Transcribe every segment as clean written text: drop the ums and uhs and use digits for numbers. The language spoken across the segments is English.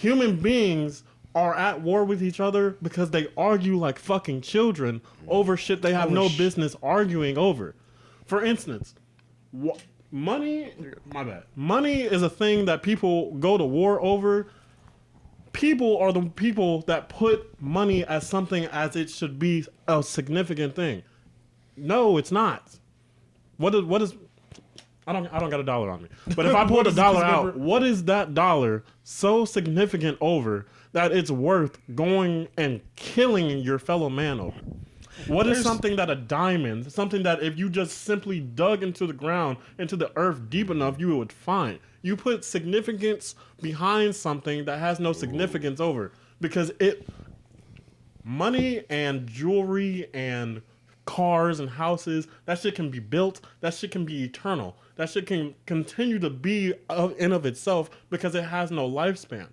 human beings are at war with each other because they argue like fucking children over shit they have no business arguing over. For instance, money is a thing that people go to war over. People are the people that put money as something as it should be a significant thing. No, it's not. What is I don't got a dollar on me. But if I pulled a dollar out, what is that dollar so significant over that it's worth going and killing your fellow man over? What is something that a diamond, something that if you just simply dug into the ground, into the earth deep enough, you would find? You put significance behind something that has no significance over. Because money and jewelry and cars and houses, that shit can be built, that shit can be eternal. That shit can continue to be in of itself because it has no lifespan.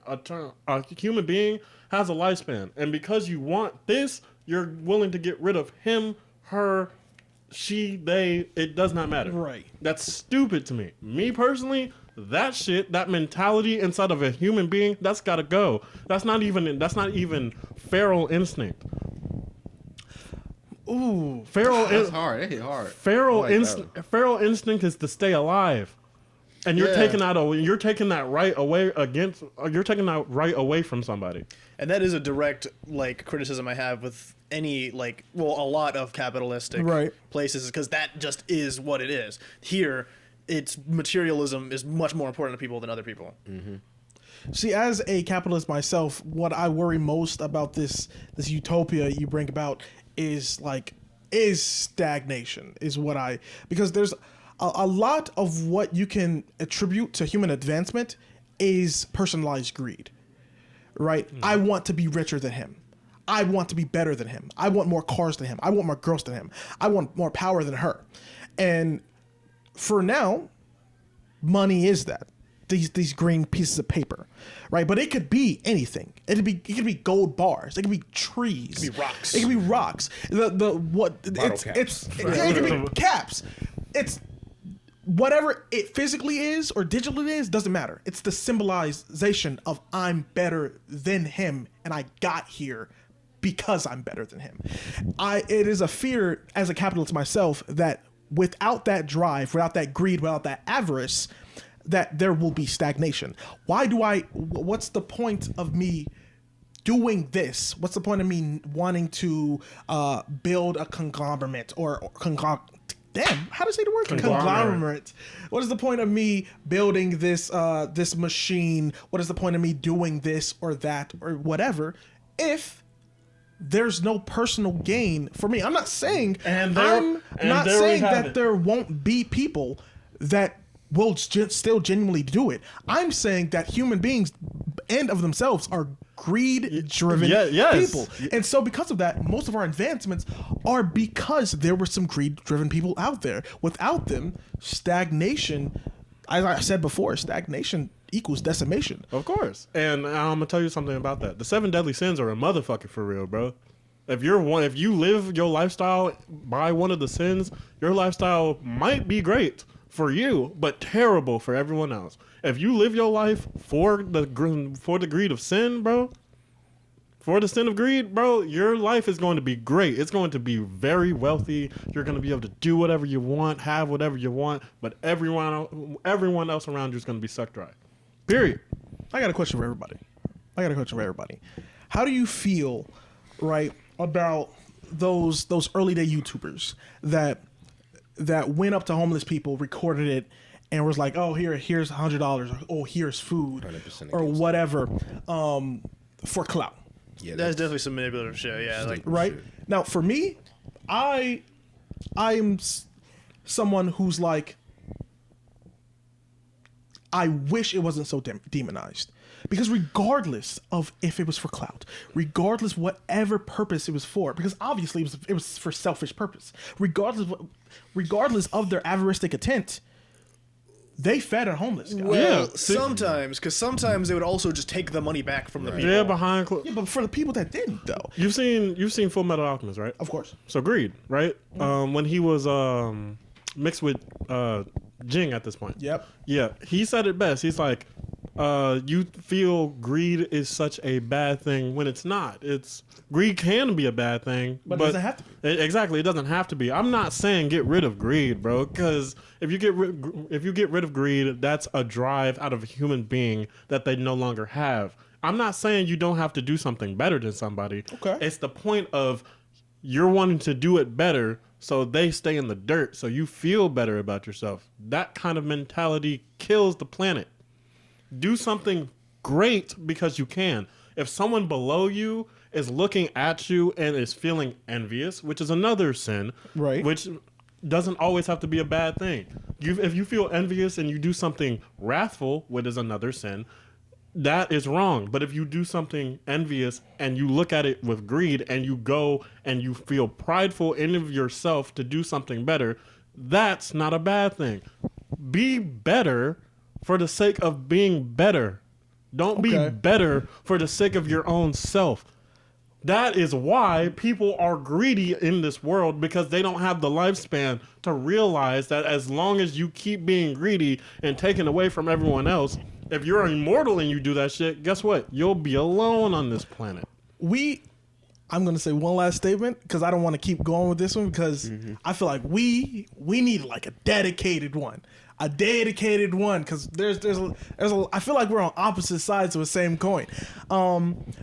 A human being has a lifespan. And because you want this, you're willing to get rid of him, her, she, they. It does not matter. Right. That's stupid to me. Me personally, that shit, that mentality inside of a human being, that's gotta go. That's not even feral instinct. Ooh, that's hard. That hit hard. Feral instinct is to stay alive, and you're taking that right away from somebody. And that is a direct criticism I have with any a lot of capitalistic places, because that just is what it is. Here, it's materialism is much more important to people than other people. Mm-hmm. See, as a capitalist myself, what I worry most about this utopia you bring about is stagnation because there's a lot of what you can attribute to human advancement is personalized greed, right? I want to be richer than him. I want to be better than him. I want more cars than him. I want more girls than him. I want more power than her. And for now, money is that. These green pieces of paper, right? But it could be anything. It could be gold bars. It could be trees. It could be rocks. It could be rocks. It could be caps. It's whatever it physically is or digitally is, doesn't matter. It's the symbolization of I'm better than him and I got here because I'm better than him. It is a fear as a capitalist myself that without that drive, without that greed, without that avarice, that there will be stagnation. What's the point of me doing this? What's the point of me wanting to build a conglomerate damn, how to say the word? Conglomerate. What is the point of me building this machine? What is the point of me doing this or that or whatever if there's no personal gain for me? I'm not saying that there won't be people that will still genuinely do it. I'm saying that human beings, end of themselves, are greed-driven people. And so because of that, most of our advancements are because there were some greed-driven people out there. Without them, stagnation, as I said before, stagnation equals decimation. Of course. And I'm going to tell you something about that. The 7 deadly sins are a motherfucker for real, bro. If you live your lifestyle by one of the sins, your lifestyle might be great for you, but terrible for everyone else. If you live your life for the greed of sin, bro, for the sin of greed, bro, your life is going to be great. It's going to be very wealthy. You're going to be able to do whatever you want, have whatever you want, but everyone else around you is going to be sucked dry. Period. I got a question for everybody. How do you feel, right, about those early day YouTubers that went up to homeless people, recorded it, and was like, "Oh, here's $100, oh, here's food, or whatever," for clout? Yeah, that's definitely some manipulative shit. Yeah, right now for me, I'm someone who's like, I wish it wasn't so demonized. Because regardless of if it was for clout, regardless whatever purpose it was for, because obviously it was for selfish purpose, regardless of their avarice intent, they fed a homeless guy. Well, sometimes, because sometimes they would also just take the money back from the people. Yeah, but for the people that didn't, though. You've seen Full Metal Alchemist, right? Of course. So greed, right? When he was mixed with Jing at this point. Yep. Yeah, he said it best. He's like, you feel greed is such a bad thing when it's not. Greed can be a bad thing, but it doesn't have to be. Exactly, it doesn't have to be. I'm not saying get rid of greed, bro, because if you get rid of greed, that's a drive out of a human being that they no longer have. I'm not saying you don't have to do something better than somebody. Okay. It's the point of you're wanting to do it better so they stay in the dirt, so you feel better about yourself. That kind of mentality kills the planet. Do something great because you can. If someone below you is looking at you and is feeling envious, which is another sin, right? Which doesn't always have to be a bad thing. If you feel envious and you do something wrathful, which is another sin, that is wrong. But if you do something envious and you look at it with greed and you go and you feel prideful in of yourself to do something better, that's not a bad thing. Be better for the sake of being better. Don't be better for the sake of your own self. That is why people are greedy in this world, because they don't have the lifespan to realize that as long as you keep being greedy and taking away from everyone else, if you're immortal and you do that shit, guess what? You'll be alone on this planet. I'm going to say one last statement because I don't want to keep going with this one because I feel like we need like a dedicated one. Because I feel like we're on opposite sides of the same coin.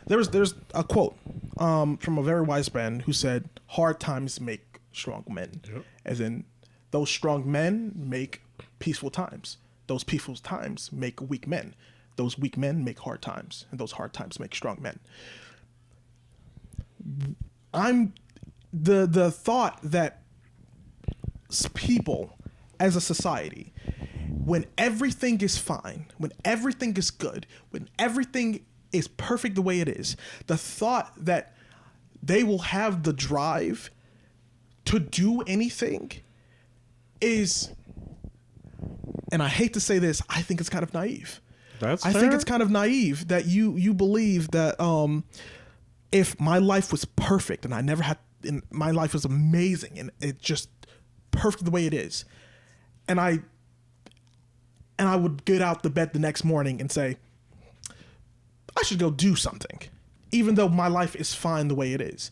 There's a quote from a very wise man who said, "Hard times make strong men," as in those strong men make peaceful times. Those peaceful times make weak men. Those weak men make hard times, and those hard times make strong men. I'm the thought that people as a society, when everything is fine, when everything is good, when everything is perfect the way it is, the thought that they will have the drive to do anything is, and I hate to say this, I think it's kind of naive. I think it's kind of naive that you believe that if my life was perfect and my life was amazing and it just perfect the way it is, and I would get out the bed the next morning and say, I should go do something, even though my life is fine the way it is.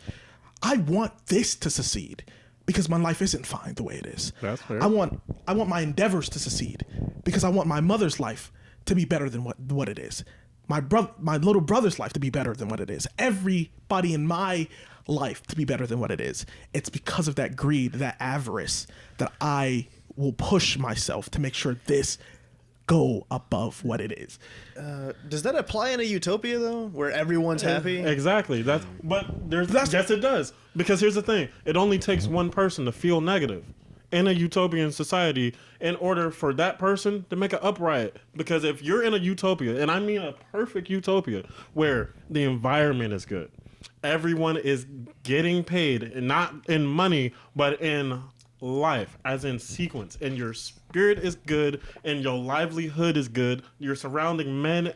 I want this to succeed because my life isn't fine the way it is. That's fair. I want my endeavors to succeed because I want my mother's life to be better than what it is. My little brother's life to be better than what it is. Everybody in my life to be better than what it is. It's because of that greed, that avarice, that I will push myself to make sure this go above what it is. Does that apply in a utopia though, where everyone's happy? Exactly. Yes, it does. Because here's the thing: it only takes one person to feel negative in a utopian society in order for that person to make an uprising. Because if you're in a utopia, and I mean a perfect utopia, where the environment is good, everyone is getting paid, and not in money, but in life, as in sequence, and your spirit is good, and your livelihood is good, your surrounding men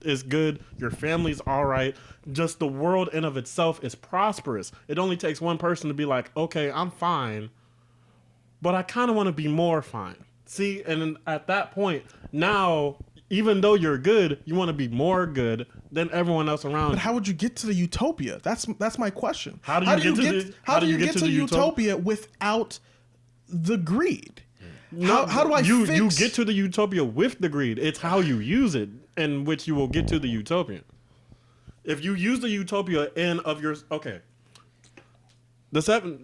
is good, your family's all right, just the world in of itself is prosperous. It only takes one person to be like, okay, I'm fine, but I kind of want to be more fine. See, and at that point, now, even though you're good, you want to be more good than everyone else around. But how would you get to the utopia? That's my question. How do you get to the utopia without the greed? No, how do I you fix? You get to the utopia with the greed. It's how you use it in which you will get to the utopia. If you use the utopia the seven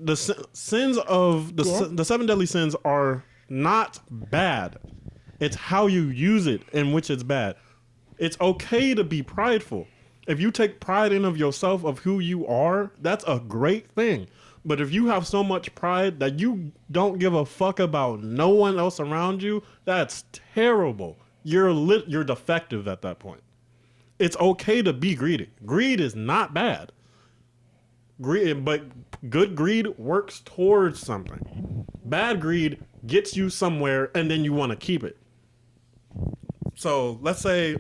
deadly sins are not bad. It's how you use it in which it's bad. It's okay to be prideful. If you take pride in of yourself, of who you are, that's a great thing. But if you have so much pride that you don't give a fuck about no one else around you, that's terrible. You're defective at that point. It's okay to be greedy. Greed is not bad. But good greed works towards something. Bad greed gets you somewhere and then you want to keep it. So let's say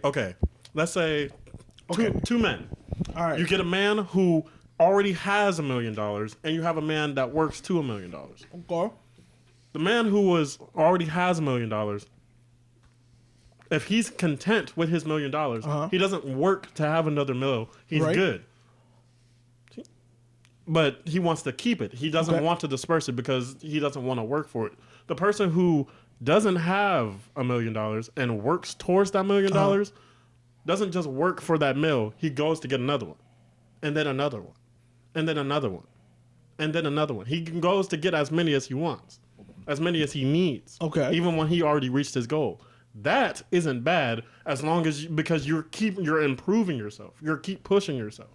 two men. All right. You get a man who already has $1 million and you have a man that works to $1 million. Okay. The man who already has $1 million If he's content with his $1 million, he doesn't work to have another $1 He's good. But he wants to keep it. He doesn't want to disperse it because he doesn't want to work for it. The person who doesn't have $1 million and works towards that $1 million doesn't just work for that $1. He goes to get another one, and then another one, and then another one, and then another one. He goes to get as many as he wants, as many as he needs. Okay. Even when he already reached his goal. That isn't bad as long as because you're improving yourself. You're keep pushing yourself.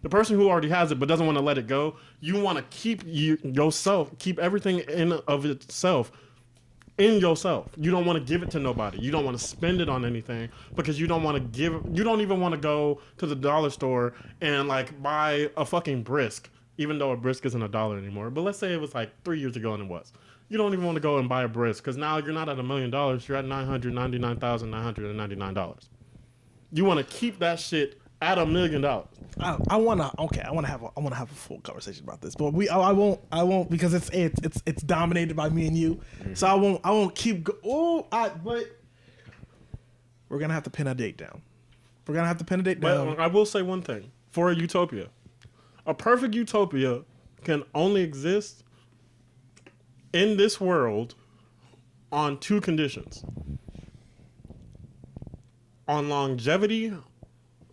The person who already has it but doesn't want to let it go, you want to keep yourself, keep everything in of itself in yourself. You don't want to give it to nobody. You don't want to spend it on anything because you don't want to you don't even want to go to the dollar store and like buy a fucking brisk, even though a brisk isn't $1 anymore. But let's say it was like 3 years ago and it was. You don't even want to go and buy a brisk because now you're not at $1 million. You're at $999,999. You want to keep that shit at $1 million. I wanna have a full conversation about this, but I won't because it's dominated by me and you, so I won't keep but we're gonna have to pin a date down. But I will say one thing for a utopia, a perfect utopia can only exist in this world on 2 conditions: on longevity.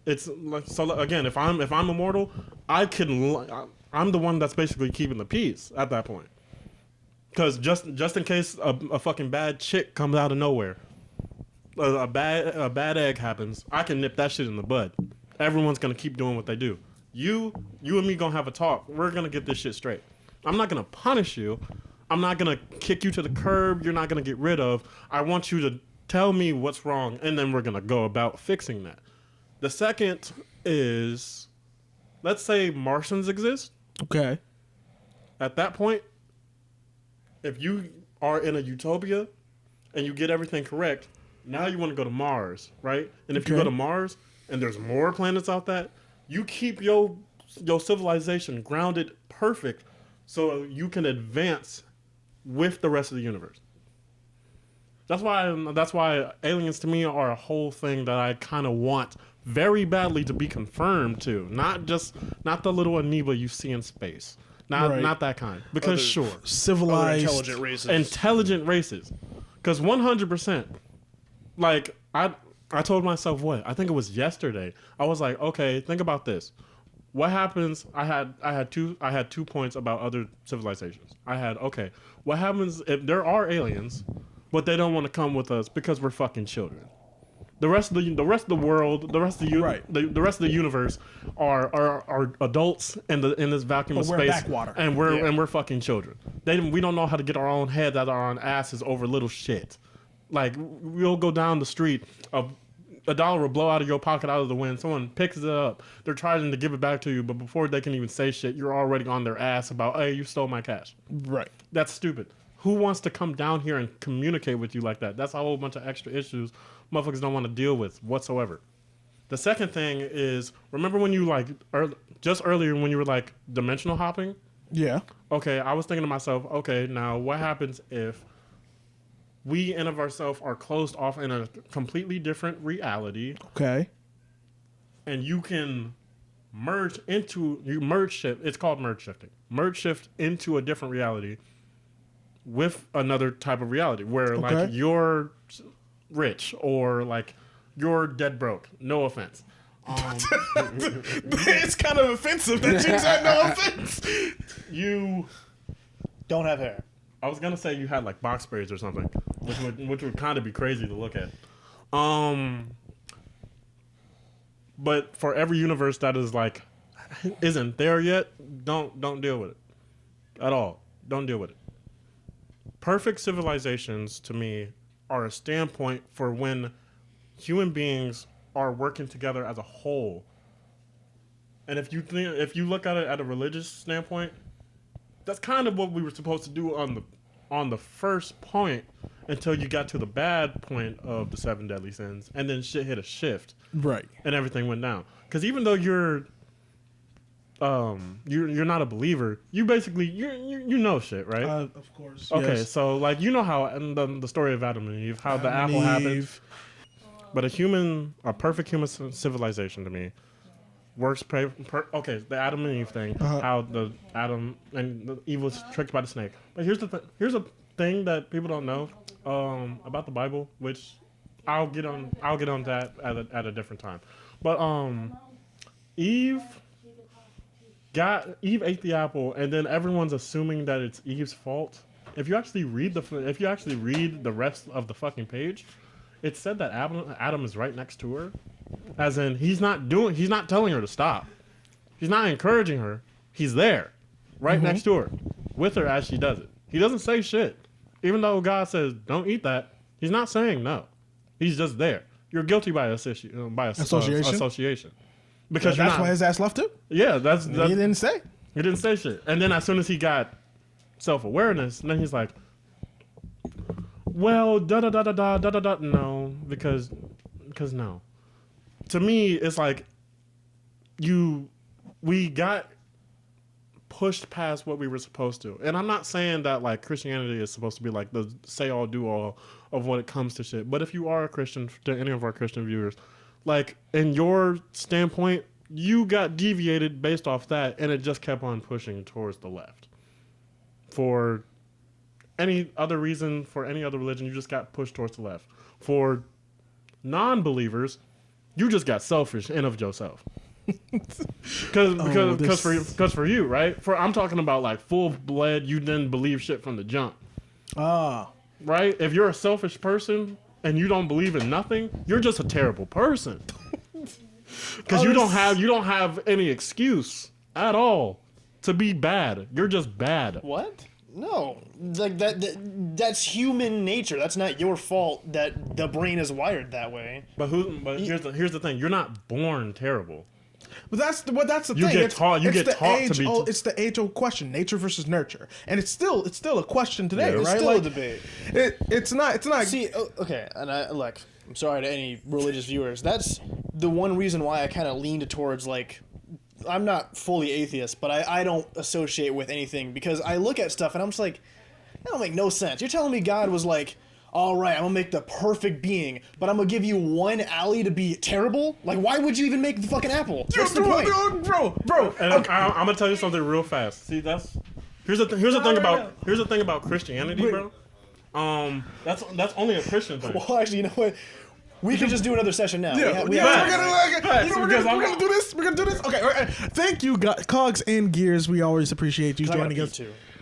It's like, so again, if I'm immortal, I'm the one that's basically keeping the peace at that point. Because just in case a fucking bad chick comes out of nowhere, a bad egg happens, I can nip that shit in the bud. Everyone's gonna keep doing what they do. You and me gonna have a talk. We're gonna get this shit straight. I'm not gonna punish you. I'm not gonna kick you to the curb. You're not gonna get rid of. I want you to tell me what's wrong, and then we're gonna go about fixing that. The second is, let's say Martians exist. Okay. At that point, if you are in a utopia and you get everything correct, now you want to go to Mars, right? And if you go to Mars and there's more planets out there, you keep your civilization grounded perfect so you can advance with the rest of the universe. That's why aliens to me are a whole thing that I kind of want very badly to be confirmed to. Not the little amoeba you see in space. Not that kind. Because civilized intelligent races. Because 100%, like I told myself I think it was yesterday. I was like, okay, think about this. What happens? I had 2 points about other civilizations. What happens if there are aliens, but they don't want to come with us because we're fucking children? The rest of the world, the rest of the universe are adults in this vacuum of space, backwater. and we're fucking children. We don't know how to get our own heads out of our own asses over little shit. Like, we'll go down the street, a dollar will blow out of your pocket out of the wind. Someone picks it up. They're trying to give it back to you, but before they can even say shit, you're already on their ass about, hey, you stole my cash. Right. That's stupid. Who wants to come down here and communicate with you like that? That's a whole bunch of extra issues motherfuckers don't want to deal with whatsoever. The second thing is, remember when you just earlier when you were like dimensional hopping? Yeah. Okay, I was thinking to myself, okay, now what happens if we in of ourselves are closed off in a completely different reality? Okay. And you can merge shift. It's called merge shifting. Merge shift into a different reality with another type of reality where like you're rich or like you're dead broke. No offense. It's kind of offensive that you said no offense. You don't have hair. I was gonna say you had like box braids or something, which would kind of be crazy to look at. But for every universe that is like isn't there yet, don't deal with it at all. Don't deal with it. Perfect civilizations to me are a standpoint for when human beings are working together as a whole. And if you look at it at a religious standpoint, that's kind of what we were supposed to do on the first point until you got to the bad point of the 7 deadly sins, and then shit hit a shift, right? And everything went down. Because even though you're not a believer, you basically you know shit, right? Of course. Okay, yes. so like you know how in the story of Adam and Eve, how the apple happened. But a perfect human civilization to me works. Okay, the Adam and Eve thing, how the Adam and the Eve was tricked by the snake. But here's a thing that people don't know about the Bible, which I'll get on that at a different time. But Eve ate the apple, and then everyone's assuming that it's Eve's fault. If you actually read the rest of the fucking page, it said that Adam is right next to her, as in he's not telling her to stop. He's not encouraging her. He's there, right next to her, with her as she does it. He doesn't say shit, even though God says don't eat that. He's not saying no. He's just there. You're guilty by association. Because that's why his ass left too. Yeah, he didn't say. He didn't say shit. And then as soon as he got self-awareness, then he's like, well, no, because no. To me, it's like we got pushed past what we were supposed to. And I'm not saying that like Christianity is supposed to be like the say all do all of when it comes to shit. But if you are a Christian, to any of our Christian viewers, like in your standpoint, you got deviated based off that, and it just kept on pushing towards the left. For any other reason, for any other religion, you just got pushed towards the left. For non-believers, you just got selfish and of yourself. Because for you, right? I'm talking about like full-blood, you didn't believe shit from the jump. Right? If you're a selfish person and you don't believe in nothing, you're just a terrible person. Because you don't have any excuse at all to be bad. You're just bad. What? No, like that's human nature. That's not your fault that the brain is wired that way. But here's the thing. You're not born terrible. But that's the thing. You get taught to be. It's the age-old question: nature versus nurture, and it's still a question today, right? It's still a debate. It's not. See, okay, and I'm sorry to any religious viewers. That's the one reason why I kind of leaned towards like. I'm not fully atheist, but I don't associate with anything because I look at stuff and I'm just like, that don't make no sense. You're telling me God was like, all right, I'm gonna make the perfect being, but I'm gonna give you one alley to be terrible? Like, why would you even make the fucking apple? What's the point? Bro. And okay. I'm gonna tell you something real fast. See, here's the thing about Christianity, bro. That's only a Christian thing. Well, actually, you know what? We can just do another session now. Yeah, we're gonna do this. We're gonna do this. Okay, all right. Thank you, Cogs and Gears. We always appreciate you joining us.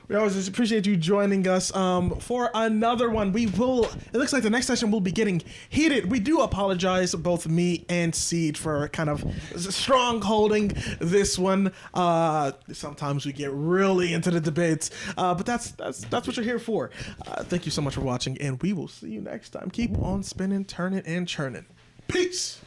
We always appreciate you joining us for another one. It looks like the next session will be getting heated. We do apologize, both me and Seed, for kind of strong holding this one. Sometimes we get really into the debates, but that's what you're here for. Thank you so much for watching, and we will see you next time. Keep on spinning, turning, and churning. Peace.